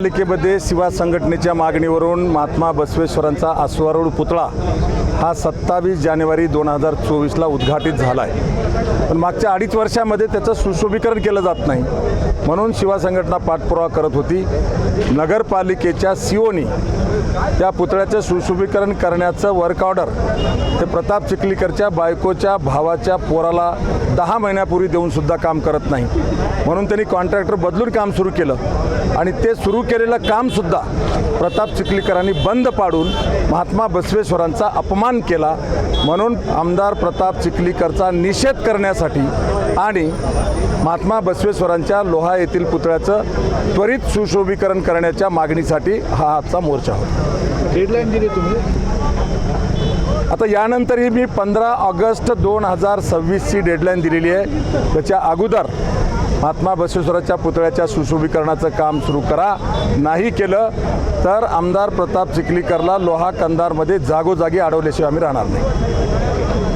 पालिकेमध्ये शिवा संघटनेच्या मागणीवरून महात्मा बसवेश्वरांचा अश्वारूढ पुतळा हा 27 जानेवारी 2024ला उद्घाटित झाला आहे. पण मागच्या 2.5 वर्षामध्ये त्याचं सुशोभीकरण केलं जात नाही, म्हणून शिवा संघटना पाठपुरावा करत होती. नगरपालिकेच्या सीओनी त्या पुतळ्याचं सुशोभीकरण करण्याचं वर्क ऑर्डर ते प्रताप चिखलीकरच्या बायकोच्या भावाच्या पोराला 10 महिन्यापूर्वी देऊनसुद्धा काम करत नाही. म्हणून त्यांनी कॉन्ट्रॅक्टर बदलून काम सुरू केलं आणि ते सुरू केलेलं कामसुद्धा प्रताप चिखलीकरांनी बंद पाडून महात्मा बसवेश्वरांचा अपमान केला. म्हणून आमदार प्रताप चिखलीकरचा निषेध करण्यासाठी आणि महात्मा बसवेश्वरांच्या लोहा येथील पुतळ्याचं त्वरित सुशोभीकरण करण्याच्या मागणीसाठी हा आजचा मोर्चा होता. डेडलाईन दिली तुम्ही? आता यानंतरही मी 15 ऑगस्ट 2026ची डेडलाईन दिलेली आहे. त्याच्या अगोदर महात्मा बसवेश्वरांच्या पुतळ्याच्या सुशोभीकरणाचं काम सुरू करा. नाही केलं तर आमदार प्रताप चिखलीकरला लोहा कंधारमध्ये जागोजागी अडवल्याशिवाय आम्ही राहणार नाही.